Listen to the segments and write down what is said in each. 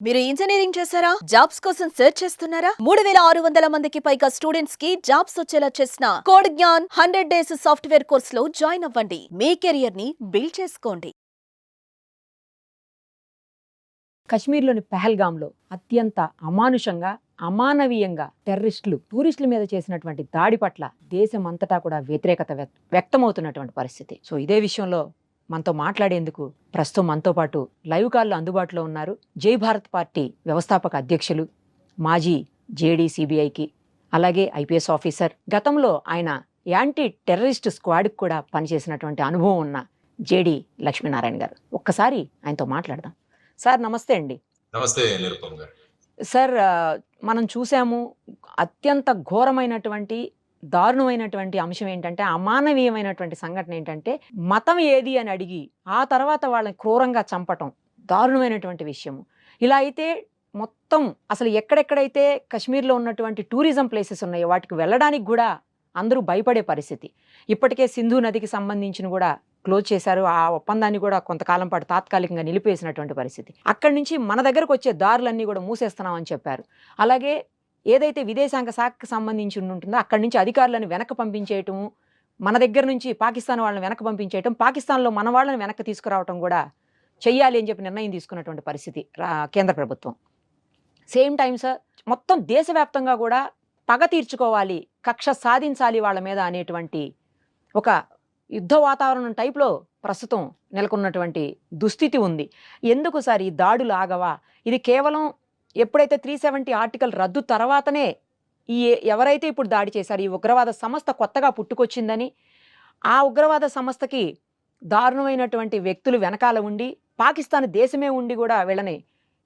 మీరు ఇంజనీరింగ్ చేశారా? జాబ్స్ కోసం సెర్చ్ చేస్తున్నారా? 3600 మందికి పైగా స్టూడెంట్స్ కి జాబ్స్ వచ్చేలా చేసిన code Gyan 100 days software course లో జాయిన్ అవ్వండి. మీ కెరియర్ ని బిల్డ్ చేసుకోండి. కశ్మీర్లోని పెహల్గాంలో అత్యంత అమానుషంగా అమానవీయంగా టూరిస్టుల మీద చేసినటువంటి దాడి పట్ల దేశమంతటా కూడా వ్యతిరేకత వ్యక్తమవుతున్నటువంటి పరిస్థితి. సో ఇదే విషయంలో మనతో మాట్లాడేందుకు ప్రస్తుతం మనతో పాటు లైవ్ కాల్లో అందుబాటులో ఉన్నారు జై భారత్ పార్టీ వ్యవస్థాపక అధ్యక్షులు, మాజీ జేడీ సిబిఐకి, అలాగే ఐపీఎస్ ఆఫీసర్, గతంలో ఆయన యాంటీ టెర్రరిస్ట్ స్క్వాడ్కి కూడా పనిచేసినటువంటి అనుభవం ఉన్న జేడీ లక్ష్మీనారాయణ గారు. ఒక్కసారి ఆయనతో మాట్లాడదాం. సార్ నమస్తే అండి. నమస్తే నిరుపమ్ గారు. సార్, మనం చూసాము అత్యంత ఘోరమైనటువంటి దారుణమైనటువంటి అంశం ఏంటంటే, అమానవీయమైనటువంటి సంఘటన ఏంటంటే, మతం ఏది అని అడిగి ఆ తర్వాత వాళ్ళని క్రూరంగా చంపటం దారుణమైనటువంటి విషయము. ఇలా అయితే మొత్తం అసలు ఎక్కడెక్కడైతే కశ్మీర్లో ఉన్నటువంటి టూరిజం ప్లేసెస్ ఉన్నాయో వాటికి వెళ్ళడానికి కూడా అందరూ భయపడే పరిస్థితి. ఇప్పటికే సింధు నదికి సంబంధించిన కూడా క్లోజ్ చేశారు. ఆ ఒప్పందాన్ని కూడా కొంతకాలం పాటు తాత్కాలికంగా నిలిపేసినటువంటి పరిస్థితి. అక్కడి నుంచి మన దగ్గరకు వచ్చే దారులన్నీ కూడా మూసేస్తున్నామని చెప్పారు. అలాగే ఏదైతే విదేశాంగ శాఖకు సంబంధించి ఉంటుందో అక్కడి నుంచి అధికారులను వెనక్కి పంపించేయటము, మన దగ్గర నుంచి పాకిస్తాన్ వాళ్ళని వెనక్కి పంపించేయటం, పాకిస్తాన్లో మన వాళ్ళని వెనక్కి తీసుకురావటం కూడా చెయ్యాలి అని చెప్పి నిర్ణయం తీసుకున్నటువంటి పరిస్థితి కేంద్ర ప్రభుత్వం. సేమ్ టైం సార్, మొత్తం దేశవ్యాప్తంగా కూడా పగ తీర్చుకోవాలి, కక్ష సాధించాలి వాళ్ళ మీద అనేటువంటి ఒక యుద్ధ వాతావరణం టైప్లో ప్రస్తుతం నెలకొన్నటువంటి దుస్థితి ఉంది. ఎందుకు సార్ ఈ దాడులు ఆగవా? ఇది కేవలం ఎప్పుడైతే 370 ఆర్టికల్ రద్దు తర్వాతనే ఈ ఎవరైతే ఇప్పుడు దాడి చేశారు ఈ ఉగ్రవాద సంస్థ కొత్తగా పుట్టుకొచ్చిందని, ఆ ఉగ్రవాద సంస్థకి దారుణమైనటువంటి వ్యక్తులు వెనకాల ఉండి పాకిస్తాన్ దేశమే ఉండి కూడా వీళ్ళని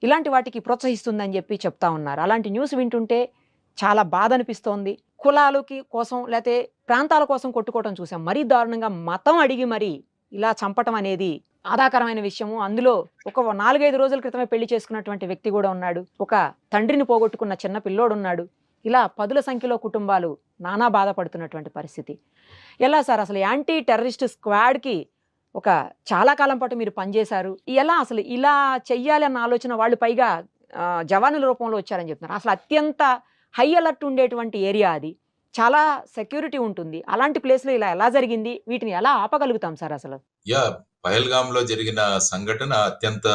ఇలాంటి వాటికి ప్రోత్సహిస్తుందని చెప్పి చెప్తా ఉన్నారు. అలాంటి న్యూస్ వింటుంటే చాలా బాధ అనిపిస్తోంది. కులాలకి కోసం లేకపోతే ప్రాంతాల కోసం కొట్టుకోవటం చూసాం. మరీ దారుణంగా మతం అడిగి మరి ఇలా చంపటం అనేది బాధాకరమైన విషయము. అందులో ఒక 4-5 రోజుల క్రితమే పెళ్లి చేసుకున్నటువంటి వ్యక్తి కూడా ఉన్నాడు. ఒక తండ్రిని పోగొట్టుకున్న చిన్న పిల్లోడు ఉన్నాడు. ఇలా పదుల సంఖ్యలో కుటుంబాలు నానా బాధపడుతున్నటువంటి పరిస్థితి. ఎలా సార్ అసలు యాంటీ టెర్రరిస్ట్ స్క్వాడ్కి ఒక చాలా కాలం పాటు మీరు పనిచేశారు. ఎలా అసలు ఇలా చెయ్యాలి అన్న ఆలోచన వాళ్ళు పైగా జవానుల రూపంలో వచ్చారని చెప్తున్నారు. అసలు అత్యంత హై అలర్ట్ ఉండేటువంటి ఏరియా అది, చాలా సెక్యూరిటీ ఉంటుంది. అలాంటి ప్లేస్లో ఇలా ఎలా జరిగింది? వీటిని ఎలా ఆపగలుగుతాం సార్ అసలు? పహల్గాంలో జరిగిన సంఘటన అత్యంత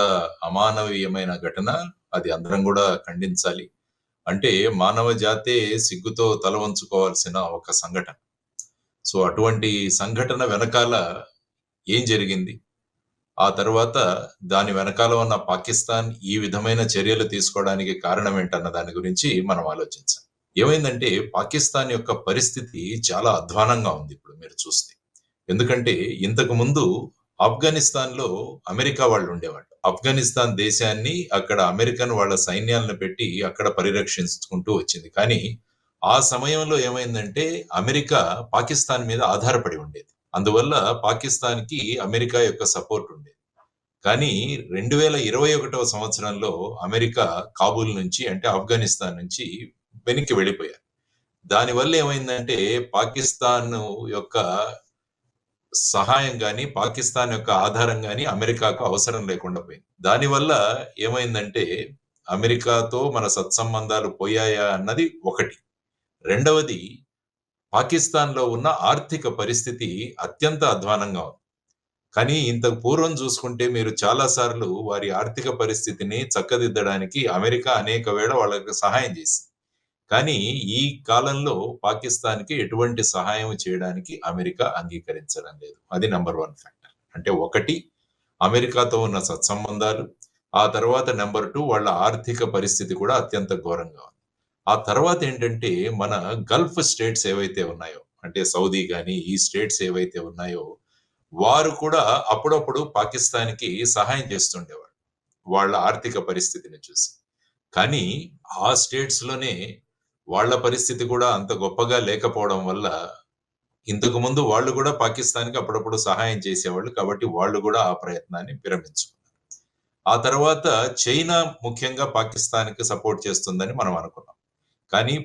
అమానవీయమైన ఘటన. అది అందరం కూడా ఖండించాలి. అంటే మానవ జాతే సిగ్గుతో తల వంచుకోవాల్సిన ఒక సంఘటన. సో అటువంటి సంఘటన వెనకాల ఏం జరిగింది, ఆ తర్వాత దాని వెనకాల ఉన్న పాకిస్తాన్ ఈ విధమైన చర్యలు తీసుకోవడానికి కారణం ఏంటన్న దాని గురించి మనం ఆలోచించాలి. ఏమైందంటే పాకిస్తాన్ యొక్క పరిస్థితి చాలా అధ్వానంగా ఉంది ఇప్పుడు మీరు చూస్తే. ఎందుకంటే ఇంతకు ముందు ఆఫ్ఘనిస్తాన్ లో అమెరికా వాళ్ళు ఉండేవాళ్ళు. ఆఫ్ఘనిస్తాన్ దేశాన్ని అక్కడ అమెరికన్ వాళ్ళ సైన్యాలను పెట్టి అక్కడ పరిరక్షించుకుంటూ వచ్చింది. కానీ ఆ సమయంలో ఏమైందంటే అమెరికా పాకిస్తాన్ మీద ఆధారపడి ఉండేది. అందువల్ల పాకిస్తాన్ కి అమెరికా యొక్క సపోర్ట్ ఉండేది. కానీ 2021వ సంవత్సరంలో అమెరికా కాబూల్ నుంచి, అంటే ఆఫ్ఘనిస్తాన్ నుంచి వెనక్కి వెళ్ళిపోయారు. దానివల్ల ఏమైందంటే పాకిస్తాన్ యొక్క సహాయం కానీ పాకిస్తాన్ యొక్క ఆధారం కానీ అమెరికాకు అవసరం లేకుండా పోయింది. దానివల్ల ఏమైందంటే అమెరికాతో మన సత్సంబంధాలు పోయాయా అన్నది ఒకటి. రెండవది, పాకిస్తాన్లో ఉన్న ఆర్థిక పరిస్థితి అత్యంత అధ్వానంగా ఉంది. కానీ ఇంతకు పూర్వం చూసుకుంటే మీరు చాలా సార్లు వారి ఆర్థిక పరిస్థితిని చక్కదిద్దడానికి అమెరికా అనేక వేళ వాళ్ళకి సహాయం చేసింది. కానీ ఈ కాలంలో పాకిస్తాన్కి ఎటువంటి సహాయం చేయడానికి అమెరికా అంగీకరించడం లేదు. అది నెంబర్ 1 ఫ్యాక్టర్. అంటే ఒకటి, అమెరికాతో ఉన్న సత్సంబంధాలు. ఆ తర్వాత నెంబర్ 2, వాళ్ళ ఆర్థిక పరిస్థితి కూడా అత్యంత ఘోరంగా ఉంది. ఆ తర్వాత ఏంటంటే మన గల్ఫ్ స్టేట్స్ ఏవైతే ఉన్నాయో, అంటే సౌదీ కానీ ఈ స్టేట్స్ ఏవైతే ఉన్నాయో వారు కూడా అప్పుడప్పుడు పాకిస్తాన్కి సహాయం చేస్తుండేవాడు వాళ్ళ ఆర్థిక పరిస్థితిని చూసి. కానీ ఆ స్టేట్స్ లోనే వాళ్ళ పరిస్థితి కూడా అంత గొప్పగా లేకపోవడం వల్ల ఇంతకు ముందు వాళ్ళు కూడా పాకిస్తాన్కి అప్పుడప్పుడు సహాయం చేసేవాళ్ళు. కాబట్టి వాళ్ళు కూడా ఆ ప్రయత్నాన్ని విరమించుకున్నారు. ఆ తర్వాత చైనా ముఖ్యంగా పాకిస్తాన్కి సపోర్ట్ చేస్తుందని మనం అనుకున్నాం. కానీ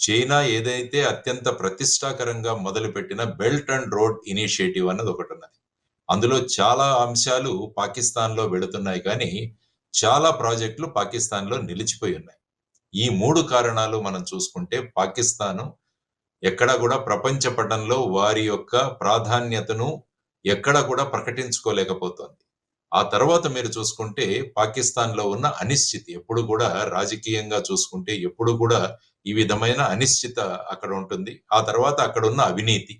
చైనా ఏదైతే అత్యంత ప్రతిష్టాకరంగా మొదలుపెట్టిన బెల్ట్ అండ్ రోడ్ ఇనిషియేటివ్ అన్నది ఒకటి ఉన్నది. అందులో చాలా అంశాలు పాకిస్తాన్లో వెళుతున్నాయి. కానీ చాలా ప్రాజెక్టులు పాకిస్తాన్‌లో నిలిచిపోయి ఉన్నాయి. ఈ 3 కారణాలు మనం చూసుకుంటే పాకిస్తాను ఎక్కడా కూడా ప్రపంచ పటంలో వారి యొక్క ప్రాధాన్యతను ఎక్కడా కూడా ప్రకటించుకోలేకపోతోంది. ఆ తర్వాత మీరు చూసుకుంటే పాకిస్తాన్‌లో ఉన్న అనిశ్చితి ఎప్పుడు కూడా రాజకీయంగా చూసుకుంటే ఎప్పుడు కూడా ఈ విధమైన అనిశ్చిత అక్కడ ఉంటుంది. ఆ తర్వాత అక్కడున్న అవినీతి.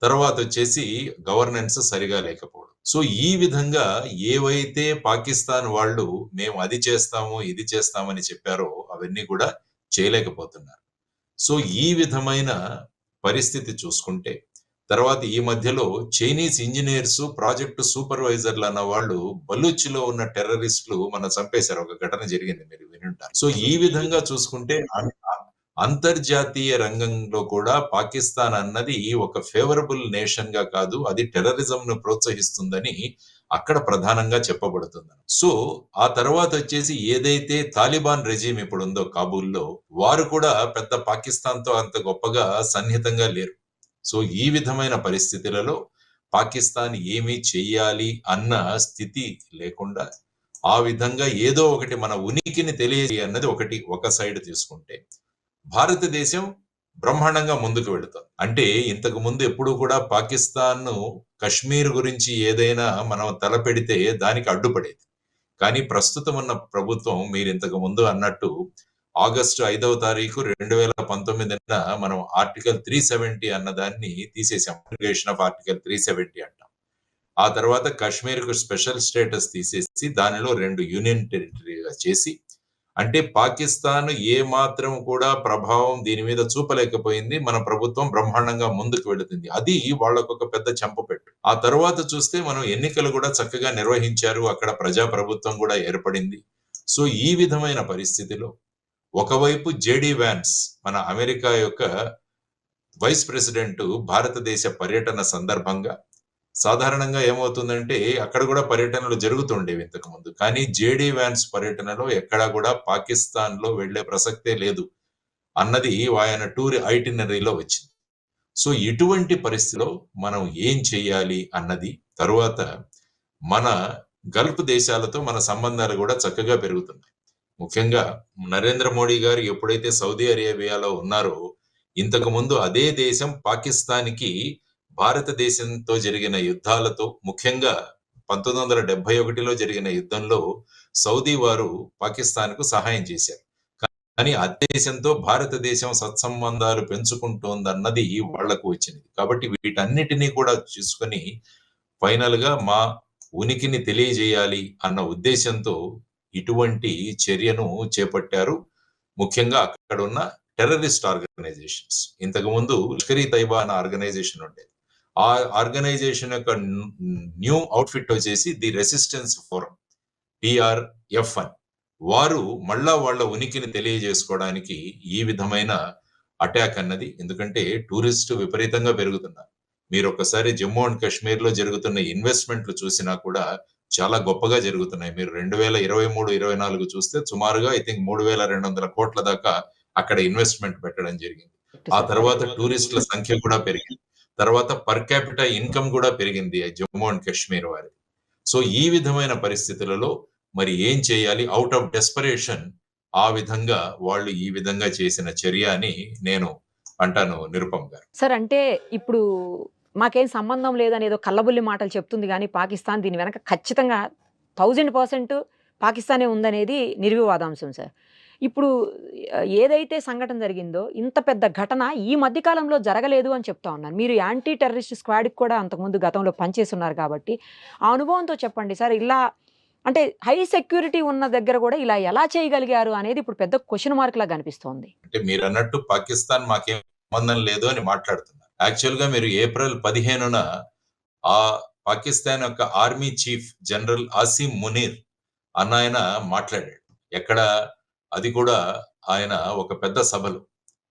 తర్వాతొచ్చేసి గవర్నెన్స్ సరిగా లేకపోవడం. సో, ఈ విధంగా ఏవైతే పాకిస్తాన్ వాళ్ళు మేము అది చేస్తాము, ఇది చేస్తామని చెప్పారో అవన్నీ కూడా చేయలేకపోతున్నారు. సో, ఈ విధమైన పరిస్థితి చూసుకుంటే, తర్వాత ఈ మధ్యలో చైనీస్ ఇంజినీర్స్, ప్రాజెక్ట్ సూపర్వైజర్లు అన్న వాళ్ళు బలూచ్‌లో ఉన్న టెర్రరిస్టులు చంపేశారు. ఒక ఘటన జరిగింది మీరు వినుంటారు. సో, ఈ విధంగా చూసుకుంటే అంతర్జాతీయ రంగంలో కూడా పాకిస్తాన్ అన్నది ఒక ఫేవరబుల్ నేషన్‌గా కాదు, అది టెర్రరిజంను ప్రోత్సహిస్తుందని అక్కడ ప్రధానంగా చెప్పబడుతుంది. సో, ఆ తర్వాతొచ్చేసి ఏదైతే తాలిబాన్ రెజీమ్ ఇప్పుడుందో కాబూల్‌లో, వారు కూడా పెద్ద పాకిస్తాన్‌తో అంత గొప్పగా సన్నిహితంగా లేరు. సో, ఈ విధమైన పరిస్థితులలో పాకిస్తాన్ ఏమి చెయ్యాలి అన్న స్థితి లేకుండా, ఆ విధంగా ఏదో ఒకటి మన ఉనికిని అన్నది ఒక సైడ్ తీసుకుంటే, భారతదేశం బ్రహ్మాండంగా ముందుకు వెళుతుంది. అంటే ఇంతకు ముందు ఎప్పుడు కూడా పాకిస్తాన్‌ను కశ్మీర్ గురించి ఏదైనా మనం తలపెడితే దానికి అడ్డుపడేది. కానీ ప్రస్తుతం ఉన్న ప్రభుత్వం మీరు ఇంతకు ముందు అన్నట్టు ఆగస్టు 5వ తారీఖు 2019న మనం ఆర్టికల్ 370 అన్న దాన్ని తీసేసాం. అబ్లిగేషన్ ఆఫ్ ఆర్టికల్ 370 అంటాం. ఆ తర్వాత కశ్మీర్‌కు స్పెషల్ స్టేటస్ తీసేసి దానిలో 2 యూనియన్ టెరిటరీగా చేసి, అంటే పాకిస్తాన్ ఏ మాత్రం కూడా ప్రభావం దీని మీద చూపలేకపోయింది. మన ప్రభుత్వం బ్రహ్మాండంగా ముందుకు వెళుతుంది. అది వాళ్ళకొక పెద్ద చెంపపెట్టు. ఆ తర్వాత చూస్తే మనం ఎన్నికలు కూడా చక్కగా నిర్వహించారు. అక్కడ ప్రజా ప్రభుత్వం కూడా ఏర్పడింది. సో, ఈ విధమైన పరిస్థితిలో ఒకవైపు జేడీ వాన్స్ మన అమెరికా యొక్క వైస్ ప్రెసిడెంట్ భారతదేశ పర్యటన సందర్భంగా సాధారణంగా ఏమవుతుందంటే అక్కడ కూడా పర్యటనలు జరుగుతుండేవి ఇంతకు ముందు. కానీ జేడీ వాన్స్ పర్యటనలో ఎక్కడా కూడా పాకిస్తాన్‌లో వెళ్ళే ప్రసక్తే లేదు అన్నది ఆయన టూర్ ఐటినరీలో వచ్చింది. సో, ఇటువంటి పరిస్థితిలో మనం ఏం చేయాలి అన్నది, తరువాత మన గల్ఫ్ దేశాలతో మన సంబంధాలు కూడా చక్కగా పెరుగుతున్నాయి. ముఖ్యంగా నరేంద్ర మోడీ గారు ఎప్పుడైతే సౌదీ అరేబియాలో ఉన్నారో, ఇంతకు ముందు అదే దేశం పాకిస్తాన్‌కి భారతదేశంతో జరిగిన యుద్ధాలతో, ముఖ్యంగా 1971లో జరిగిన యుద్ధంలో సౌదీ వారు పాకిస్తాన్‌కు సహాయం చేశారు. కానీ ఆ దేశంతో భారతదేశం సత్సంబంధాలు పెంచుకుంటోందన్నది వాళ్లకు వచ్చింది. కాబట్టి వీటన్నిటిని కూడా చూసుకొని ఫైనల్‌గా మా ఉనికిని తెలియజేయాలి అన్న ఉద్దేశంతో ఇటువంటి చర్యను చేపట్టారు. ముఖ్యంగా అక్కడున్న టెర్రరిస్ట్ ఆర్గనైజేషన్స్. ఇంతకుముందు లష్కర్-ఇ తైబా అన్న ఆర్గనైజేషన్ ఉండేది. ఆ ఆర్గనైజేషన్ యొక్క న్యూ అవుట్‌ఫిట్ వచ్చేసి ది రెసిస్టెన్స్ ఫోరం, టీఆర్ఎఫ్ అని. వారు మళ్ళా వాళ్ళ ఉనికిని తెలియజేసుకోవడానికి ఈ విధమైన అటాక్ అన్నది, ఎందుకంటే టూరిస్టు విపరీతంగా పెరుగుతున్నారు. మీరు ఒక్కసారి జమ్మూ అండ్ కాశ్మీర్‌లో జరుగుతున్న ఇన్వెస్ట్‌మెంట్లు చూసినా కూడా చాలా గొప్పగా జరుగుతున్నాయి. మీరు 2023, 24 చూస్తే సుమారుగా ఐ థింక్ 3,200 కోట్ల దాకా అక్కడ ఇన్వెస్ట్‌మెంట్ పెట్టడం జరిగింది. ఆ తర్వాత టూరిస్టుల సంఖ్య కూడా పెరిగింది. తర్వాత పర్ క్యాపిటా ఇన్‌కమ్ కూడా పెరిగింది జమ్మూ అండ్ కాశ్మీర్ వారిది. సో, ఈ విధమైన పరిస్థితులలో మరి ఏం చేయాలి? ఔట్ ఆఫ్ డెస్పరేషన్ ఆ విధంగా వాళ్ళు ఈ విధంగా చేసిన చర్య అని నేను అంటాను నిరుపమ్ గారు. సార్, అంటే ఇప్పుడు మాకేం సంబంధం లేదని ఏదో కల్లబుల్లి మాటలు చెప్తుంది గానీ పాకిస్తాన్ దీని వెనక ఖచ్చితంగా 1000% పాకిస్తానే ఉందనేది నిర్వివాదాంశం సార్. ఇప్పుడు ఏదైతే సంఘటన జరిగిందో ఇంత పెద్ద ఘటన ఈ మధ్య కాలంలో జరగలేదు అని చెప్తా ఉన్నారు. మీరు యాంటీ టెర్రరిస్ట్ స్క్వాడ్‌కి కూడా అంతకుముందు గతంలో పనిచేస్తున్నారు కాబట్టి ఆ అనుభవంతో చెప్పండి సార్. ఇలా అంటే హై సెక్యూరిటీ ఉన్న దగ్గర కూడా ఇలా ఎలా చేయగలిగారు అనేది ఇప్పుడు పెద్ద క్వెషన్ మార్క్ లాగా కనిపిస్తోంది. అంటే మీరన్నట్టు పాకిస్తాన్ మాకేం సంబంధం లేదు అని మాట్లాడుతున్నారు. యాక్చువల్‌గా మీరు ఏప్రిల్ 15న ఆ పాకిస్తాన్ యొక్క army chief general Asim Munir అన్నాయన మాట్లాడాడు. ఎక్కడ? అది కూడా ఆయన ఒక పెద్ద సభలో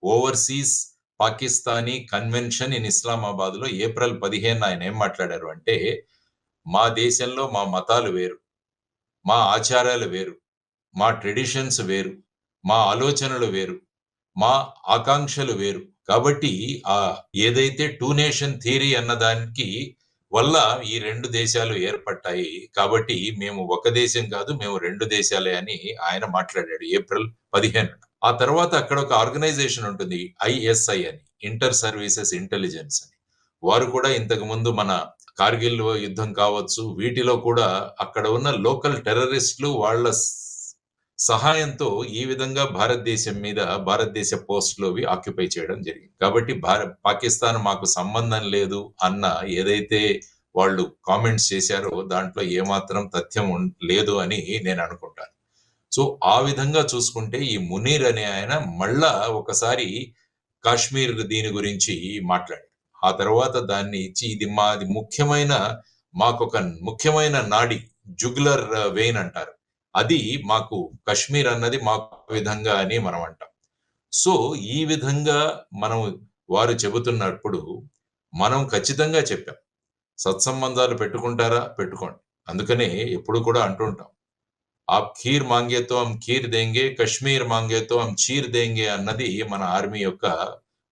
ఓవర్‌సీస్ పాకిస్తానీ కన్వెన్షన్ ఇన్ ఇస్లామాబాద్‌లో ఏప్రిల్ 15 ఆయన ఏం మాట్లాడారు అంటే, మా దేశంలో మా మతాలు వేరు, మా ఆచారాలు వేరు, మా ట్రెడిషన్స్ వేరు, మా ఆలోచనలు వేరు, మా ఆకాంక్షలు వేరు. కాబట్టి ఏదైతే 2 నేషన్ థియరీ అన్నదానికి వల్ల ఈ 2 దేశాలు ఏర్పడ్డాయి. కాబట్టి మేము ఒక దేశం కాదు, మేము 2 దేశాలే అని ఆయన మాట్లాడాడు ఏప్రిల్ 15. ఆ తర్వాత అక్కడ ఒక ఆర్గనైజేషన్ ఉంటుంది ఐఎస్ఐ అని, ఇంటర్ సర్వీసెస్ ఇంటెలిజెన్స్ అని. వారు కూడా ఇంతకు ముందు మన కార్గిల్ యుద్ధం కావచ్చు, వీటిలో కూడా అక్కడ ఉన్న లోకల్ టెర్రరిస్టులు వాళ్ళ సహాయంతో ఈ విధంగా భారతదేశం మీద భారతదేశ పోస్టులు అవి ఆక్యుపై చేయడం జరిగింది. కాబట్టి పాకిస్తాన్ మాకు సంబంధం లేదు అన్న ఏదైతే వాళ్ళు కామెంట్స్ చేశారో దాంట్లో ఏమాత్రం తథ్యం లేదు అని నేను అనుకుంటాను. సో ఆ విధంగా చూసుకుంటే ఈ మునీర్ అనే ఆయన మళ్ళా ఒకసారి కాశ్మీర్ దీని గురించి మాట్లాడాడు. ఆ తర్వాత దాన్ని ఇచ్చి ఇది మాది మాకొక ముఖ్యమైన నాడి, జుగులర్ వెయిన్ అంటారు, అది మాకు కశ్మీర్ అన్నది మాకు విధంగా అని మనం అంటాం. సో ఈ విధంగా వారు చెబుతున్నప్పుడు మనం ఖచ్చితంగా చెప్పాం, సత్సంబంధాలు పెట్టుకుంటారా పెట్టుకోండి. అందుకనే ఎప్పుడు కూడా అంటుంటాం, ఆప్ ఖీర్ మాంగేతో హమ్ ఖీర్ దేంగే, కశ్మీర్ మాంగేతో హమ్ చీర్ దేంగే అన్నది మన ఆర్మీ యొక్క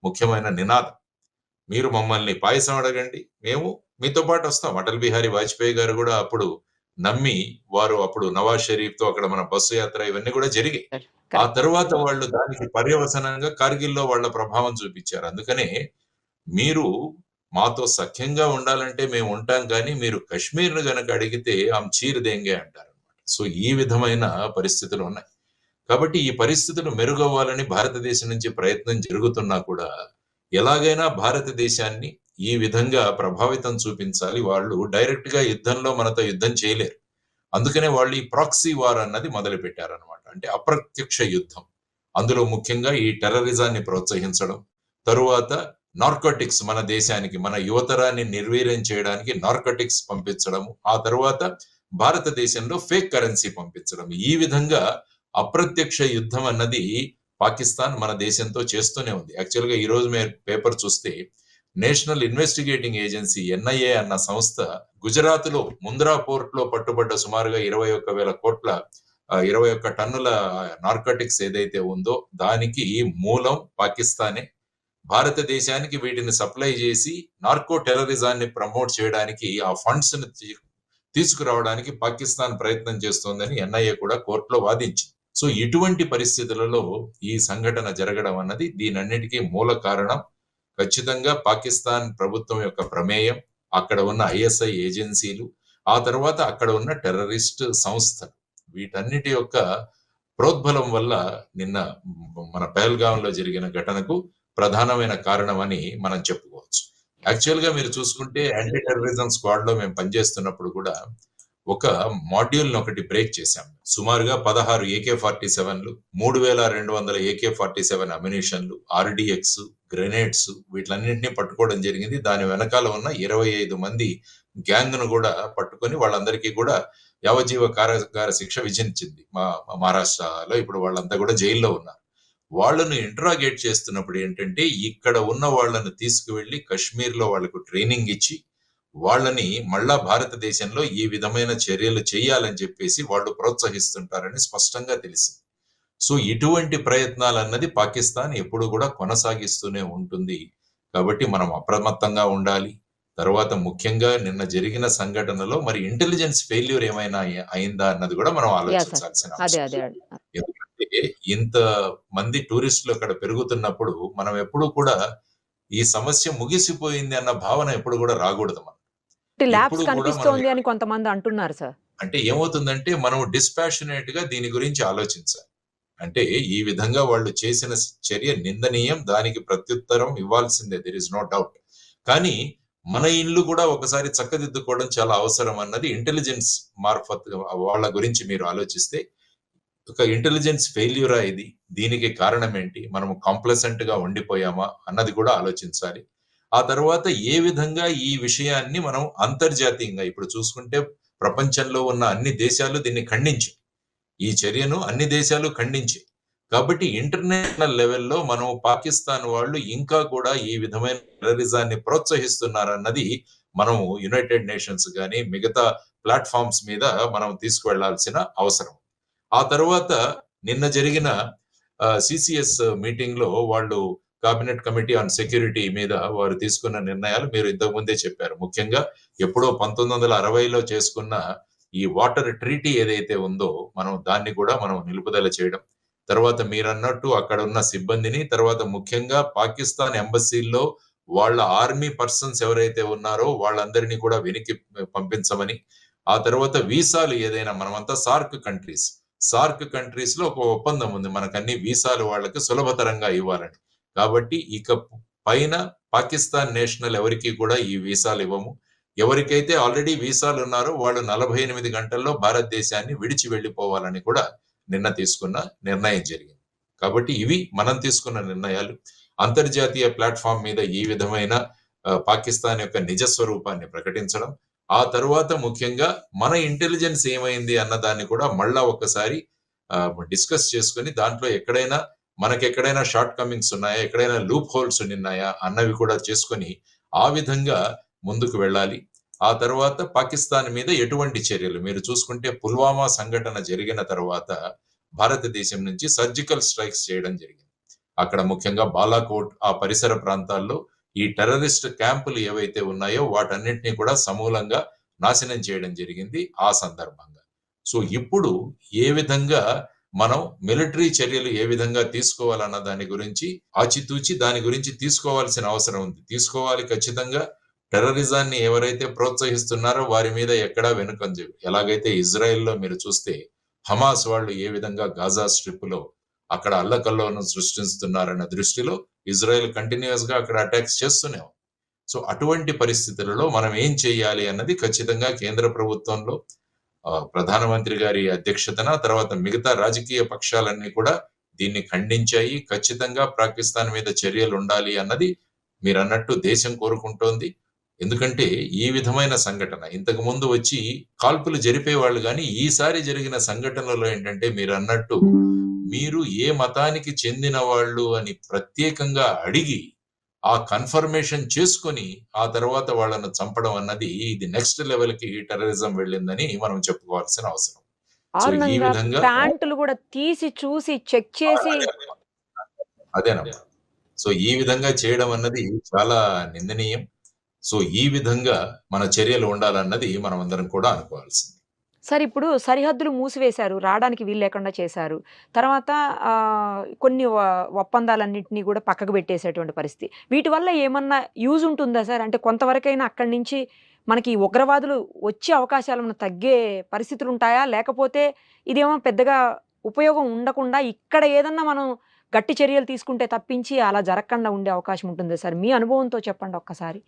ముఖ్యమైన నినాదం. మీరు మమ్మల్ని పాయసం అడగండి, మేము మీతో పాటు వస్తాం. అటల్ బిహారీ వాజ్పేయి గారు కూడా అప్పుడు నమ్మి వారు అప్పుడు నవాజ్ షరీఫ్ తో అక్కడ మన బస్సు యాత్ర ఇవన్నీ కూడా జరిగాయి. ఆ తర్వాత వాళ్ళు దానికి పర్యవసనంగా కార్గిల్లో వాళ్ళ ప్రభావం చూపించారు. అందుకనే మీరు మాతో సఖ్యంగా ఉండాలంటే మేము ఉంటాం, కానీ మీరు కశ్మీర్ను గనక అడిగితే ఆమె చీర్ దేంగే అంటారు అనమాట. సో ఈ విధమైన పరిస్థితులు ఉన్నాయి. కాబట్టి ఈ పరిస్థితులు మెరుగవ్వాలని భారతదేశం నుంచి ప్రయత్నం జరుగుతున్నా కూడా ఎలాగైనా భారతదేశాన్ని ఈ విధంగా ప్రభావితం చూపించాలి. వాళ్ళు డైరెక్ట్ గా యుద్ధంలో మనతో యుద్ధం చేయలేరు. అందుకనే వాళ్ళు ఈ ప్రాక్సీ వార్ అన్నది మొదలు పెట్టారనమాట. అంటే అప్రత్యక్ష యుద్ధం. అందులో ముఖ్యంగా ఈ టెర్రరిజాన్ని ప్రోత్సహించడం, తరువాత నార్కోటిక్స్, మన దేశానికి మన యువతరాన్ని నిర్వీర్యం చేయడానికి నార్కోటిక్స్ పంపించడము, ఆ తర్వాత భారతదేశంలో ఫేక్ కరెన్సీ పంపించడం. ఈ విధంగా అప్రత్యక్ష యుద్ధం అన్నది పాకిస్తాన్ మన దేశంతో చేస్తూనే ఉంది. యాక్చువల్గా ఈ రోజు మీరు పేపర్ చూస్తే నేషనల్ ఇన్వెస్టిగేటింగ్ ఏజెన్సీ ఎన్ఐఏ అన్న సంస్థ గుజరాత్ లో ముంద్రా పోర్ట్ లో పట్టుబడ్డ సుమారుగా 21 టన్నుల నార్కోటిక్స్ ఏదైతే ఉందో దానికి మూలం పాకిస్తానే. భారతదేశానికి వీటిని సప్లై చేసి నార్కో టెర్రరిజాన్ని ప్రమోట్ చేయడానికి ఆ ఫండ్స్ ని తీసుకురావడానికి పాకిస్తాన్ ప్రయత్నం చేస్తోందని ఎన్ఐఏ కూడా కోర్టులో వాదించింది. సో ఇటువంటి పరిస్థితులలో ఈ సంఘటన జరగడం అన్నది దీనన్నిటికీ మూల కారణం ఖచ్చితంగా పాకిస్తాన్ ప్రభుత్వం యొక్క ప్రమేయం, అక్కడ ఉన్న ఐఎస్ఐ ఏజెన్సీలు, ఆ తర్వాత అక్కడ ఉన్న టెర్రరిస్ట్ సంస్థలు, వీటన్నిటి యొక్క ప్రోద్బలం వల్ల నిన్న మన పహల్గాంలో జరిగిన ఘటనకు ప్రధానమైన కారణం అని మనం చెప్పుకోవచ్చు. యాక్చువల్ గా మీరు చూసుకుంటే యాంటీ టెర్రరిజం స్క్వాడ్ లో మేము పనిచేస్తున్నప్పుడు కూడా ఒక మాడ్యూల్ ఒకటి బ్రేక్ చేశాం. సుమారుగా 16 AK-47లు, 3200 AK-47 అమ్యునిషన్లు, RDX, గ్రెనేడ్స్, వీటిలన్నింటినీ పట్టుకోవడం జరిగింది. దాని వెనకాల ఉన్న 25 మంది గ్యాంగ్ ను కూడా పట్టుకొని వాళ్ళందరికీ కూడా యావజ్జీవ కారాగార శిక్ష విధించింది మహారాష్ట్రలో. ఇప్పుడు వాళ్ళంతా కూడా జైల్లో ఉన్నారు. వాళ్ళను ఇంటరాగేట్ చేస్తున్నప్పుడు ఏంటంటే ఇక్కడ ఉన్న వాళ్ళను తీసుకువెళ్లి కశ్మీర్ లో వాళ్ళకు ట్రైనింగ్ ఇచ్చి వాళ్ళని మళ్ళా భారతదేశంలో ఈ విధమైన చర్యలు చేయాలని చెప్పేసి వాళ్ళు ప్రోత్సహిస్తుంటారని స్పష్టంగా తెలిసింది. సో ఇటువంటి ప్రయత్నాలు అన్నది పాకిస్తాన్ ఎప్పుడు కూడా కొనసాగిస్తూనే ఉంటుంది. కాబట్టి మనం అప్రమత్తంగా ఉండాలి. తర్వాత ముఖ్యంగా నిన్న జరిగిన సంఘటనలో మరి ఇంటెలిజెన్స్ ఫెయిల్యూర్ ఏమైనా అయిందా అన్నది కూడా మనం ఆలోచించాల్సిన అవసరం. ఎందుకంటే ఇంత మంది టూరిస్టులు అక్కడ పెరుగుతున్నప్పుడు మనం ఎప్పుడు కూడా ఈ సమస్య ముగిసిపోయింది అన్న భావన ఎప్పుడు కూడా రాకూడదు. మనం ల్యాబ్స్ కనిపిస్తోంది అని కొంతమంది అంటున్నారు సార్. అంటే ఏమవుతుందంటే మనం డిస్పాషనేట్ గా దీని గురించి ఆలోచించాలి. అంటే ఈ విధంగా వాళ్ళు చేసిన చర్య నిందనీయం, దానికి ప్రత్యుత్తరం ఇవ్వాల్సిందే, దెర్ ఇస్ నో డౌట్. కానీ మన ఇల్లు కూడా ఒకసారి చక్కదిద్దుకోవడం చాలా అవసరం అన్నది ఇంటెలిజెన్స్ మార్ఫత్ వాళ్ళ గురించి మీరు ఆలోచిస్తే ఒక ఇంటెలిజెన్స్ ఫెయిల్యూరా ఇది, దీనికి కారణం ఏంటి, మనము కాంప్లసెంట్ గా ఉండిపోయామా అన్నది కూడా ఆలోచించాలి. ఆ తర్వాత ఏ విధంగా ఈ విషయాన్ని మనం అంతర్జాతీయంగా ఇప్పుడు చూసుకుంటే ప్రపంచంలో ఉన్న అన్ని దేశాలు దీన్ని ఖండించాయి, ఈ చర్యను అన్ని దేశాలు ఖండించాయి. కాబట్టి ఇంటర్నేషనల్ లెవెల్లో మనం పాకిస్తాన్ వాళ్ళు ఇంకా కూడా ఈ విధమైన టెర్రరిజాన్ని ప్రోత్సహిస్తున్నారన్నది మనం యునైటెడ్ నేషన్స్ కానీ మిగతా ప్లాట్ఫామ్స్ మీద మనం తీసుకువెళ్లాల్సిన అవసరం. ఆ తర్వాత నిన్న జరిగిన సిసిఎస్ మీటింగ్ లో వాళ్ళు కేబినెట్ కమిటీ ఆన్ సెక్యూరిటీ మీద వారు తీసుకున్న నిర్ణయాలు మీరు ఇంతకు ముందే చెప్పారు. ముఖ్యంగా ఎప్పుడో 1960లో చేసుకున్న ఈ వాటర్ ట్రీటీ ఏదైతే ఉందో దాన్ని కూడా మనం నిలుపుదల చేయడం. తర్వాత మీరన్నట్టు అక్కడ ఉన్న సిబ్బందిని, తర్వాత ముఖ్యంగా పాకిస్తాన్ ఎంబసీల్లో వాళ్ళ ఆర్మీ పర్సన్స్ ఎవరైతే ఉన్నారో వాళ్ళందరినీ కూడా వెనక్కి పంపించమని, ఆ తర్వాత వీసాలు ఏదైనా మనమంతా సార్క్ కంట్రీస్ లో ఒక ఒప్పందం ఉంది, మనకన్ని వీసాలు వాళ్ళకి సులభతరంగా ఇవ్వాలని. కాబట్టి ఇక పైన పాకిస్తాన్ నేషనల్ ఎవరికి కూడా ఈ వీసాలు ఇవ్వము. ఎవరికైతే ఆల్రెడీ వీసాలు ఉన్నారో వాళ్ళు 48 గంటల్లో భారతదేశాన్ని విడిచి వెళ్ళిపోవాలని కూడా నిన్న తీసుకున్న నిర్ణయం జరిగింది. కాబట్టి ఇవి మనం తీసుకున్న నిర్ణయాలు. అంతర్జాతీయ ప్లాట్ఫామ్ మీద ఈ విధమైన పాకిస్తాన్ యొక్క నిజ స్వరూపాన్ని ప్రకటించడం, ఆ తరువాత ముఖ్యంగా మన ఇంటెలిజెన్స్ ఏమైంది అన్న దాన్ని కూడా మళ్ళా ఒకసారి డిస్కస్ చేసుకుని దాంట్లో మనకెక్కడైనా షార్ట్ కమింగ్స్ ఉన్నాయా, ఎక్కడైనా లూప్ హోల్స్ ఉన్నాయా అన్నవి కూడా చేసుకొని ఆ విధంగా ముందుకు వెళ్ళాలి. ఆ తర్వాత పాకిస్తాన్ మీద ఎటువంటి చర్యలు, మీరు చూసుకుంటే పుల్వామా సంఘటన జరిగిన తర్వాత భారతదేశం నుంచి సర్జికల్ స్ట్రైక్స్ చేయడం జరిగింది. అక్కడ ముఖ్యంగా బాలాకోట్ ఆ పరిసర ప్రాంతాల్లో ఈ టెర్రరిస్ట్ క్యాంపులు ఏవైతే ఉన్నాయో వాటన్నిటిని కూడా సమూలంగా నాశనం చేయడం జరిగింది ఆ సందర్భంగా. సో ఇప్పుడు ఏ విధంగా మనం మిలిటరీ చర్యలు ఏ విధంగా తీసుకోవాలన్న దాని గురించి ఆచితూచి దాని గురించి తీసుకోవాల్సిన అవసరం ఉంది. తీసుకోవాలి ఖచ్చితంగా. టెర్రరిజాన్ని ఎవరైతే ప్రోత్సహిస్తున్నారో వారి మీద ఎక్కడా వెనుకంజ. ఎలాగైతే ఇజ్రాయెల్లో మీరు చూస్తే హమాస్ వాళ్ళు ఏ విధంగా గాజా స్ట్రిప్ లో అక్కడ అల్లకల్లోను సృష్టిస్తున్నారన్న దృష్టిలో ఇజ్రాయెల్ కంటిన్యూస్ గా అక్కడ అటాక్స్ చేస్తూనే ఉంది. సో అటువంటి పరిస్థితులలో మనం ఏం చేయాలి అన్నది ఖచ్చితంగా కేంద్ర ప్రభుత్వంలో ప్రధానమంత్రి గారి అధ్యక్షతన, తర్వాత మిగతా రాజకీయ పక్షాలన్నీ కూడా దీన్ని ఖండించాయి. ఖచ్చితంగా పాకిస్తాన్ మీద చర్యలు ఉండాలి అన్నది మీరు అన్నట్టు దేశం కోరుకుంటోంది. ఎందుకంటే ఈ విధమైన సంఘటన ఇంతకు ముందు వచ్చి కాల్పులు జరిపేవాళ్ళు, కానీ ఈసారి జరిగిన సంఘటనలో ఏంటంటే మీరు అన్నట్టు మీరు ఏ మతానికి చెందిన వాళ్ళు అని ప్రత్యేకంగా అడిగి ఆ కన్ఫర్మేషన్ చేసుకొని ఆ తర్వాత వాళ్ళను చంపడం అన్నది ఇది నెక్స్ట్ లెవెల్ కి టెర్రరిజం వెళ్ళిందని మనం చెప్పుకోవాల్సిన అవసరం. సో ఈ విధంగా ప్యాంటులు కూడా తీసి చూసి చెక్ చేసి అదేనమ్మా. సో ఈ విధంగా చేయడం అన్నది చాలా నిందనీయం. సో ఈ విధంగా మన చర్యలు ఉండాలన్నది మనం అందరం కూడా అనుకోవాల్సింది. సార్, ఇప్పుడు సరిహద్దులు మూసివేశారు, రావడానికి వీలు లేకుండా చేశారు. తర్వాత కొన్ని ఒప్పందాలన్నింటినీ కూడా పక్కకు పెట్టేసేటువంటి పరిస్థితి. వీటి వల్ల ఏమన్నా యూజ్ ఉంటుందా సార్? అంటే కొంతవరకైనా అక్కడి నుంచి మనకి ఉగ్రవాదులు వచ్చే అవకాశాలు ఏమన్నా తగ్గే పరిస్థితులు ఉంటాయా? లేకపోతే ఇదేమో పెద్దగా ఉపయోగం ఉండకుండా ఇక్కడ ఏదన్నా మనం గట్టి చర్యలు తీసుకుంటే తప్పించి అలా జరగకుండా ఉండే అవకాశం ఉంటుందా సార్? మీ అనుభవంతో చెప్పండి ఒక్కసారి.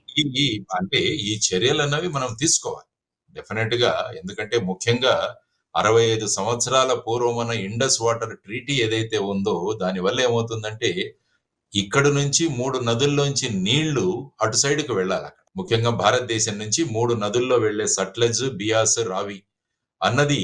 అంటే ఈ చర్యలు అన్నవి మనం తీసుకోవాలి డెఫినెట్ గా. ఎందుకంటే ముఖ్యంగా 65 సంవత్సరాల పూర్వమైన ఇండస్ వాటర్ ట్రీటీ ఏదైతే ఉందో దానివల్ల ఏమవుతుందంటే ఇక్కడ నుంచి 3 నదుల్లోంచి నీళ్లు అటు సైడ్ కు వెళ్ళాలి. అక్కడ ముఖ్యంగా భారతదేశం నుంచి 3 నదుల్లో వెళ్లే సట్లెజ్, బియాస్, రావి అన్నది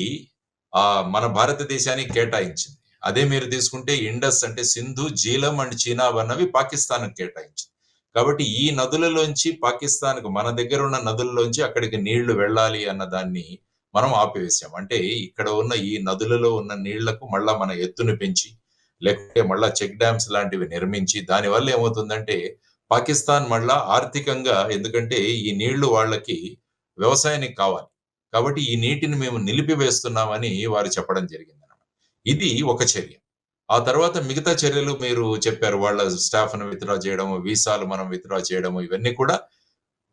మన భారతదేశానికి కేటాయించింది. అదే మీరు తీసుకుంటే ఇండస్ అంటే సింధు, జీలం అండ్ చీనాబ్ అన్నవి పాకిస్తాన్ కేటాయించింది. కాబట్టి ఈ నదులలోంచి పాకిస్తాన్కు మన దగ్గర ఉన్న నదుల్లోంచి అక్కడికి నీళ్లు వెళ్ళాలి అన్న దాన్ని మనం ఆపివేశాం. అంటే ఇక్కడ ఉన్న ఈ నదులలో ఉన్న నీళ్లకు మళ్ళా మన ఎత్తును పెంచి లేకపోతే మళ్ళా చెక్ డ్యామ్స్ లాంటివి నిర్మించి దానివల్ల ఏమవుతుందంటే పాకిస్తాన్ మళ్ళా ఆర్థికంగా, ఎందుకంటే ఈ నీళ్లు వాళ్ళకి వ్యవసాయానికి కావాలి కాబట్టి ఈ నీటిని మేము నిలిపివేస్తున్నామని వారు చెప్పడం జరిగింది. ఇది ఒక చర్య. ఆ తర్వాత మిగతా చర్యలు మీరు చెప్పారు, వాళ్ళ స్టాఫ్ ను విత్డ్రా చేయడము, వీసాలు మనం విత్డ్రా చేయడము, ఇవన్నీ కూడా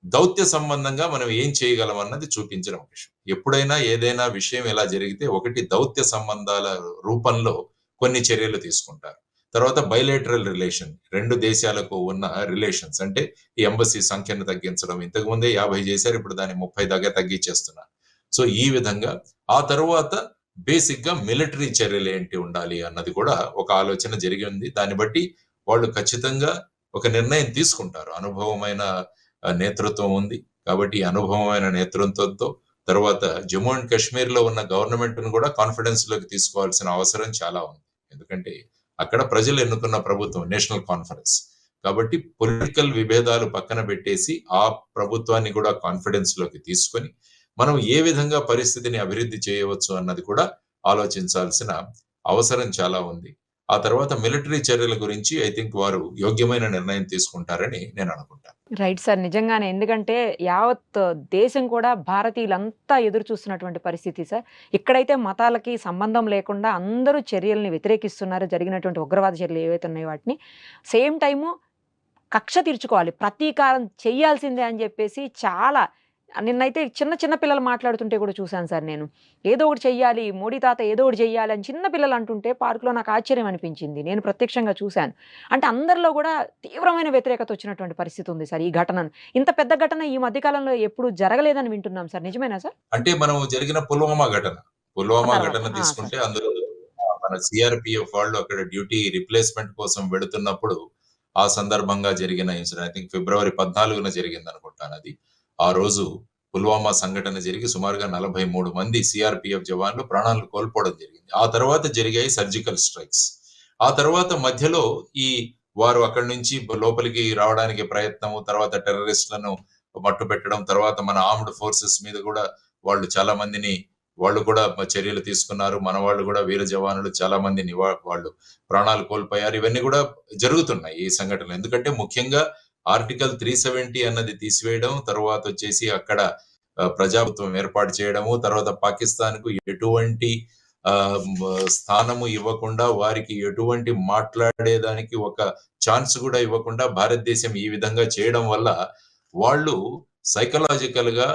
దౌత్య సంబంధంగా మనం ఏం చేయగలం అన్నది చూపించడం విషయం. ఎప్పుడైనా ఏదైనా విషయం ఎలా జరిగితే ఒకటి దౌత్య సంబంధాల రూపంలో కొన్ని చర్యలు తీసుకుంటారు. తర్వాత బైలేటరల్ రిలేషన్, 2 దేశాలకు ఉన్న రిలేషన్స్, అంటే ఈ ఎంబసీ సంఖ్యను తగ్గించడం. ఇంతకు ముందే 50 చేశారు, ఇప్పుడు దాన్ని 30 దాకా తగ్గించేస్తున్నారు. సో ఈ విధంగా ఆ తర్వాత బేసిక్ గా మిలిటరీ చర్యలు ఏంటి ఉండాలి అన్నది కూడా ఒక ఆలోచన జరిగింది. దాన్ని బట్టి వాళ్ళు ఖచ్చితంగా ఒక నిర్ణయం తీసుకుంటారు. అనుభవమైన నేతృత్వం ఉంది కాబట్టి అనుభవమైన నేతృత్వంతో తర్వాత జమ్మూ అండ్ కాశ్మీర్ లో ఉన్న గవర్నమెంట్ ను కూడా కాన్ఫిడెన్స్ లోకి తీసుకోవాల్సిన అవసరం చాలా ఉంది. ఎందుకంటే అక్కడ ప్రజలు ఎన్నుకున్న ప్రభుత్వం నేషనల్ కాన్ఫరెన్స్ కాబట్టి పొలిటికల్ విభేదాలు పక్కన పెట్టేసి ఆ ప్రభుత్వాన్ని కూడా కాన్ఫిడెన్స్ లోకి తీసుకొని మనం ఏ విధంగా పరిస్థితిని అభివృద్ధి చేయవచ్చు అన్నది కూడా ఆలోచించాల్సిన అవసరం చాలా ఉంది. ఆ తర్వాత మిలిటరీ చర్యల గురించి ఐ థింక్ వారు యోగ్యమైన నిర్ణయం తీసుకుంటారని నేను అనుకుంటాను. Right sir. నిజంగానే. ఎందుకంటే యావత్ దేశం కూడా భారతీయులంతా ఎదురు చూస్తున్నటువంటి పరిస్థితి సార్. ఇక్కడైతే మతాలకి సంబంధం లేకుండా అందరూ చర్యల్ని వ్యతిరేకిస్తున్నారు. జరిగినటువంటి ఉగ్రవాద చర్యలు ఏవైతే ఉన్నాయో వాటిని. సేమ్ టైము కక్ష తీర్చుకోవాలి. ప్రతీకారం చెయ్యాల్సిందే అని చెప్పేసి చాలా నిన్నైతే చిన్న చిన్న పిల్లలు మాట్లాడుతుంటే కూడా చూశాను సార్ నేను. ఏదో ఒకటి చెయ్యాలి, మోడీ తాత ఏదో ఒకటి చెయ్యాలి అని చిన్న పిల్లలు అంటుంటే పార్కులో నాకు ఆశ్చర్యం అనిపించింది. నేను ప్రత్యక్షంగా చూశాను. అంటే అందరిలో కూడా తీవ్రమైన వ్యతిరేకత వచ్చినటువంటి పరిస్థితి ఉంది సార్ ఈ ఘటనను. ఇంత పెద్ద ఘటన ఈ మధ్య కాలంలో ఎప్పుడు జరగలేదని వింటున్నాం సార్. నిజమేనా సార్? అంటే మనం జరిగిన పుల్వామా ఘటన తర్వాత ఘటన సార్. తీసుకుంటే అందులో మన సిఆర్పిఎఫ్ వాళ్ళు అక్కడ డ్యూటీ రిప్లేస్మెంట్ కోసం వెళుతున్నప్పుడు ఆ సందర్భంగా జరిగిన ఇన్సిడెంట్. ఐ థింక్ ఫిబ్రవరి 14న జరిగింది అనుకుంటాను అది. ఆ రోజు పుల్వామా సంఘటన జరిగి సుమారుగా 43 మంది సిఆర్పిఎఫ్ జవాన్లు ప్రాణాలు కోల్పోవడం జరిగింది. ఆ తర్వాత జరిగాయి సర్జికల్ స్ట్రైక్స్. ఆ తర్వాత మధ్యలో వారు అక్కడి నుంచి లోపలికి రావడానికి ప్రయత్నము, తర్వాత టెర్రరిస్టులను మట్టుపెట్టడం, తర్వాత మన ఆర్మ్డ్ ఫోర్సెస్ మీద కూడా వాళ్ళు చాలా మందిని వాళ్ళు కూడా చర్యలు తీసుకున్నారు. మన వాళ్ళు కూడా వీర జవానులు చాలా మందిని వాళ్ళు ప్రాణాలు కోల్పోయారు. ఇవన్నీ కూడా జరుగుతున్నాయి ఈ సంఘటనలు. ఎందుకంటే ముఖ్యంగా ఆర్టికల్ 370 అన్నది తీసివేయడం, తర్వాత వచ్చేసి అక్కడ ప్రజాప్రభుత్వం ఏర్పాటు చేయడము, తర్వాత పాకిస్తాన్ కు ఎటువంటి స్థానము ఇవ్వకుండా, వారికి ఎటువంటి మాట్లాడేదానికి ఒక ఛాన్స్ కూడా ఇవ్వకుండా భారతదేశం ఈ విధంగా చేయడం వల్ల వాళ్ళు సైకలాజికల్ గా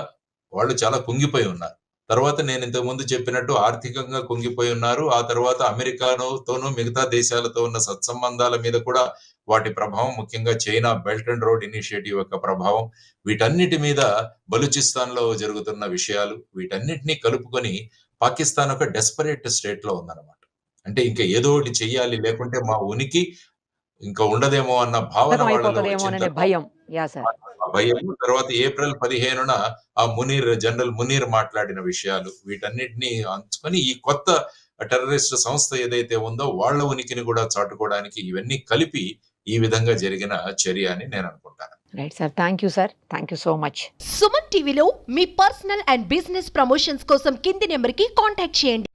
వాళ్ళు చాలా కుంగిపోయి ఉన్నారు. తర్వాత నేను ఇంతకు ముందు చెప్పినట్టు ఆర్థికంగా కుంగిపోయి ఉన్నారు. ఆ తర్వాత అమెరికాతోనూ మిగతా దేశాలతో ఉన్న సత్సంబంధాల మీద కూడా వాటి ప్రభావం, ముఖ్యంగా China belt and road initiative యొక్క ప్రభావం, వీటన్నిటి మీద బలూచిస్తాన్ లో జరుగుతున్న విషయాలు, వీటన్నిటినీ కలుపుకొని పాకిస్తాన్ ఒక డెస్పరేట్ స్టేట్ లో ఉందన్నమాట. అంటే ఇంకా ఏదో ఒకటి చెయ్యాలి, లేకుంటే మా ఉనికి ఇంకా ఉండదేమో అన్న భావన వాళ్ళలో వచ్చిన భయం. Yeah sir. భయం. తర్వాత ఏప్రిల్ 15న జనరల్ మునీర్ మాట్లాడిన విషయాలు, వీటన్నిటిని అంచుకొని ఈ కొత్త టెర్రరిస్ట్ సంస్థ ఏదైతే ఉందో వాళ్ళ ఉనికిని కూడా చాటుకోవడానికి ఇవన్నీ కలిపి ఈ విధంగా జరిగిన చర్య అని నేను అనుకుంటాను. Right sir. Thank you sir. Thank you so much. Suman టీవీలో మీ పర్సనల్ అండ్ బిజినెస్ ప్రమోషన్స్ కోసం కింది నెంబర్కి కాంటాక్ట్ చేయండి.